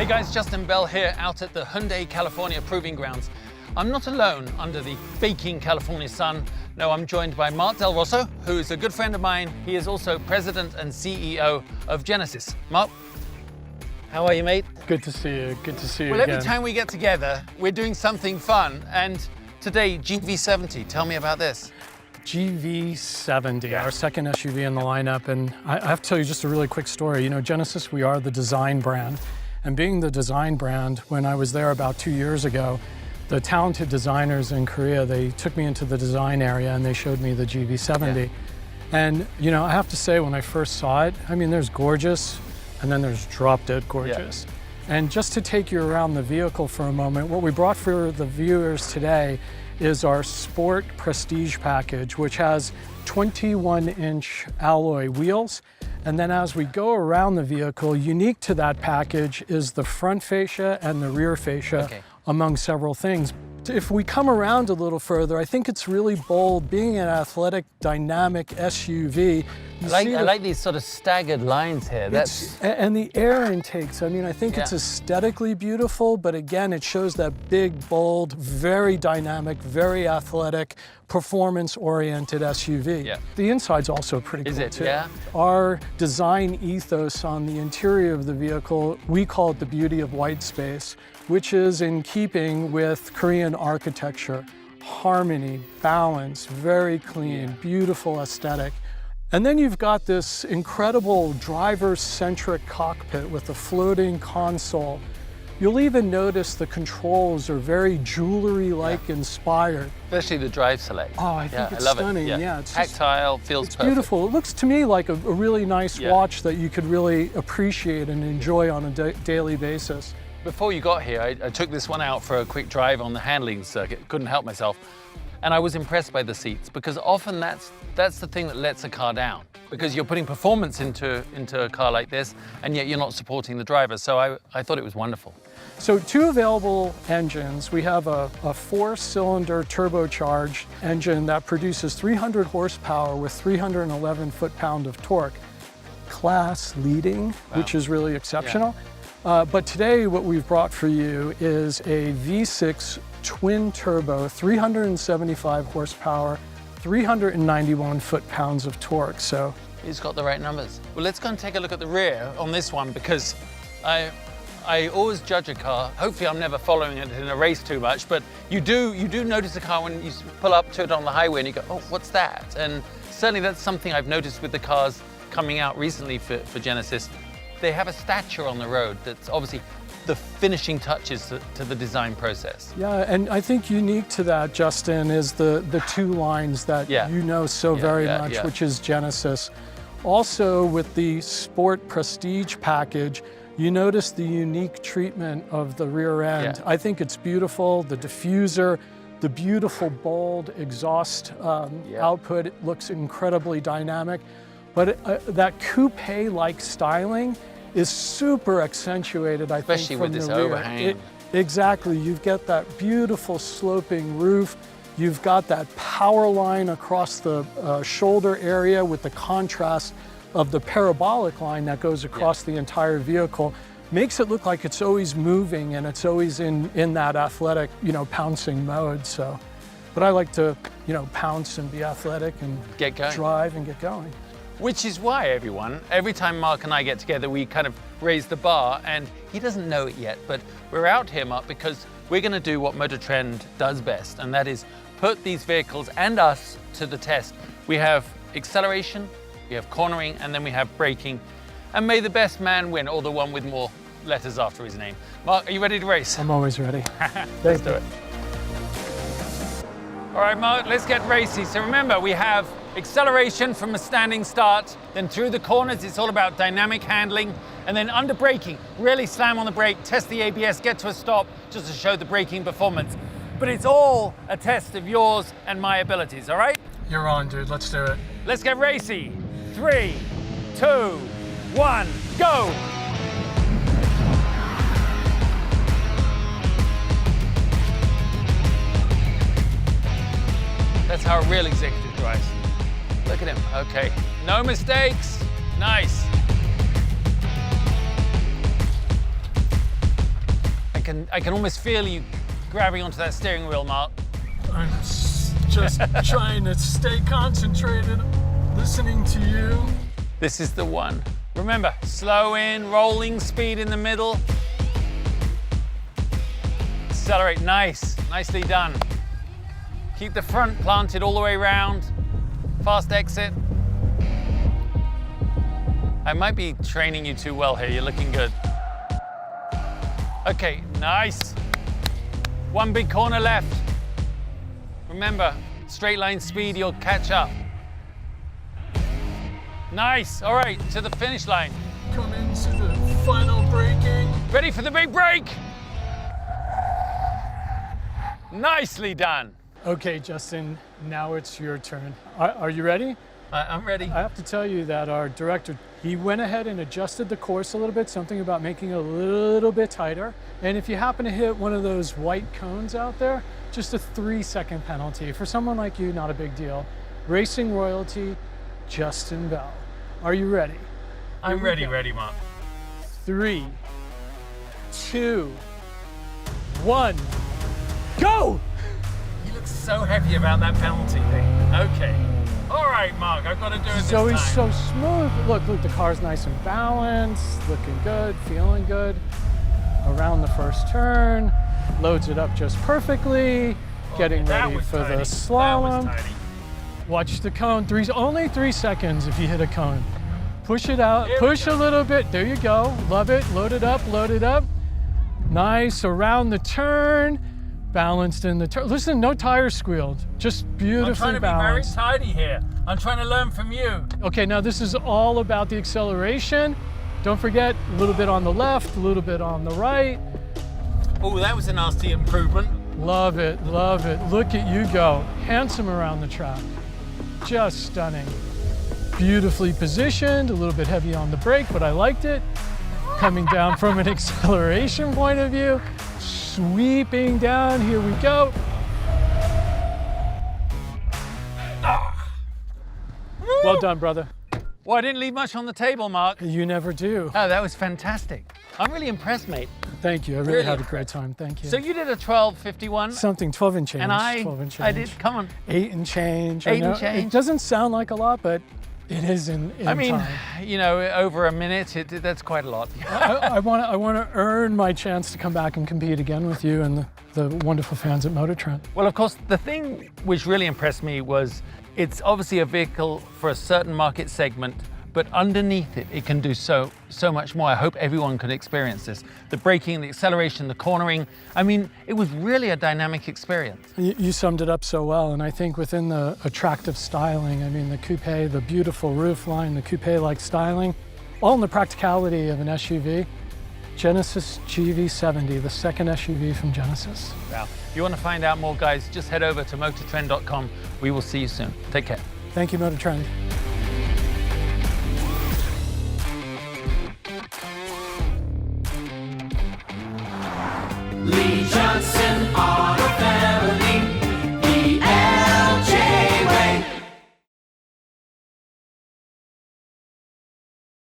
Hey guys, Justin Bell here out at the Hyundai California Proving Grounds. I'm not alone under the baking California sun. No, I'm joined by Mark Del Rosso, who is a good friend of mine. He is also president and CEO of Genesis. Mark, how are you, mate? Good to see you. Good to see you Well, again. every time we get together, we're doing something fun. And today, GV70, tell me about this. GV70, our second SUV in the lineup. And I have to tell you just a really quick story. You know, Genesis, we are the design brand. And being the design brand, when I was there about 2 years ago, the talented designers in Korea, they took me into the design area and they showed me the GV70. And, you know, I have to say, when I first saw it, I mean, there's gorgeous, and then there's drop dead gorgeous. And just to take you around the vehicle for a moment, what we brought for the viewers today is our Sport Prestige package, which has 21-inch alloy wheels. And then as we go around the vehicle, unique to that package is the front fascia and the rear fascia, among several things. If we come around a little further, I think it's really bold being an athletic, dynamic SUV. I like these sort of staggered lines here. And the air intakes, I mean, I think it's aesthetically beautiful, but again, it shows that big, bold, very dynamic, very athletic, performance-oriented SUV. Yeah. The inside's also pretty cool, too. Yeah? Our design ethos on the interior of the vehicle, we call it the beauty of white space, which is in keeping with Korean architecture. Harmony, balance, very clean, beautiful aesthetic. And then you've got this incredible driver-centric cockpit with a floating console. You'll even notice the controls are very jewelry-like inspired. Especially the drive select. Oh, I think it's I love stunning. It. Yeah, it's tactile, feels it's perfect. beautiful. It looks to me like a really nice watch that you could really appreciate and enjoy on a daily basis. Before you got here, I took this one out for a quick drive on the handling circuit. Couldn't help myself. And I was impressed by the seats, because often that's the thing that lets a car down, because you're putting performance into a car like this, and yet you're not supporting the driver. So I thought it was wonderful. So 2 available engines. We have a 4-cylinder turbocharged engine that produces 300 horsepower with 311 foot-pound of torque. Class leading, which is really exceptional. But today what we've brought for you is a V6 twin turbo, 375 horsepower, 391 foot-pounds of torque. So He's got the right numbers. Well, let's go and take a look at the rear on this one, because I always judge a car. Hopefully I'm never following it in a race too much, but you do notice a car when you pull up to it on the highway and you go, oh, what's that? And certainly that's something I've noticed with the cars coming out recently for Genesis. They have a stature on the road that's obviously the finishing touches to the design process. yeah, and I think unique to that, Justin, is the 2 lines that you know so very much, which is Genesis. Also with the Sport Prestige package, you notice the unique treatment of the rear end. I think it's beautiful. The diffuser, the beautiful bold exhaust output, it looks incredibly dynamic. But that coupe-like styling is super accentuated, I think, especially from with this the rear. overhang. Exactly. You've got that beautiful sloping roof. You've got that power line across the shoulder area with the contrast of the parabolic line that goes across the entire vehicle. Makes it look like it's always moving and it's always in that athletic, you know, pouncing mode. So, but I like to, you know, pounce and be athletic and get going. Drive and get going. Which is why, everyone, every time Mark and I get together, we kind of raise the bar, and he doesn't know it yet, but we're out here, Mark, because we're going to do what Motor Trend does best, and that is put these vehicles and us to the test. We have acceleration, we have cornering, and then we have braking. And may the best man win, or the one with more letters after his name. Mark, are you ready to race? I'm always ready. Let's do it. All right, Mark, let's get racy. So remember, we have acceleration from a standing start, then through the corners, it's all about dynamic handling, and then under braking, really slam on the brake, test the ABS, get to a stop, just to show the braking performance. But it's all a test of yours and my abilities, all right? You're on, dude. Let's do it. Let's get racy. 3, 2, 1, go! That's how a real executive drives. Look at him. Okay. No mistakes. Nice. I can almost feel you grabbing onto that steering wheel, Mark. I'm just trying to stay concentrated, listening to you. This is the one. Remember, slow in, rolling speed in the middle. Accelerate, nice, nicely done. Keep the front planted all the way around. Fast exit. I might be training you too well here, you're looking good. Okay, nice. One big corner left. Remember, straight line speed, you'll catch up. Nice, all right, to the finish line. Come into the final braking. Ready for the big break? Nicely done. Okay, Justin, now it's your turn. Are you ready? I'm ready. I have to tell you that our director, he went ahead and adjusted the course a little bit, something about making it a little bit tighter. And if you happen to hit one of those white cones out there, just a 3-second penalty. For someone like you, not a big deal. Racing royalty, Justin Bell. Are you ready? I'm ready, Mark. 3, 2, 1, go! You look so happy about that penalty thing. Okay. All right, Mark, I've got to do it this So time. he's so smooth. Look, the car's nice and balanced, looking good, feeling good. Around the first turn, loads it up just perfectly, getting ready for the slalom. That was tiny. Watch the cone, only 3 seconds if you hit a cone. Push it out, push a little bit, there you go. Love it, load it up, load it up. Nice, around the turn, balanced in the turn. Listen, no tires squealed, just beautifully balanced. I'm trying to be very tidy here. I'm trying to learn from you. Okay, now this is all about the acceleration. Don't forget, a little bit on the left, a little bit on the right. Oh, that was a nasty improvement. Love it, love it. Look at you go. Handsome around the track. Just stunning. Beautifully positioned, a little bit heavy on the brake, but I liked it. Coming down from an acceleration point of view. Sweeping down, here we go. Well done, brother. Well, I didn't leave much on the table, Mark. You never do. Oh, that was fantastic. I'm really impressed, mate. Thank you, I really had a great time, thank you. So you did a 12:51. Something 12 and change. And 12 and change. I did, come on. 8 and change. 8 I know and change. It doesn't sound like a lot, but it is in I mean, time. you know, over a minute, that's quite a lot. I want to earn my chance to come back and compete again with you and the wonderful fans at Motor Trend. Well, of course, the thing which really impressed me was it's obviously a vehicle for a certain market segment, but underneath it, it can do so much more. I hope everyone can experience this. The braking, the acceleration, the cornering. I mean, it was really a dynamic experience. You summed it up so well, and I think within the attractive styling, I mean, the coupe, the beautiful roof line, the coupe-like styling, all in the practicality of an SUV. Genesis GV70, the second SUV from Genesis. Wow. If you want to find out more, guys, just head over to motortrend.com. We will see you soon. Take care. Thank you, Motor Trend. Lee Johnson.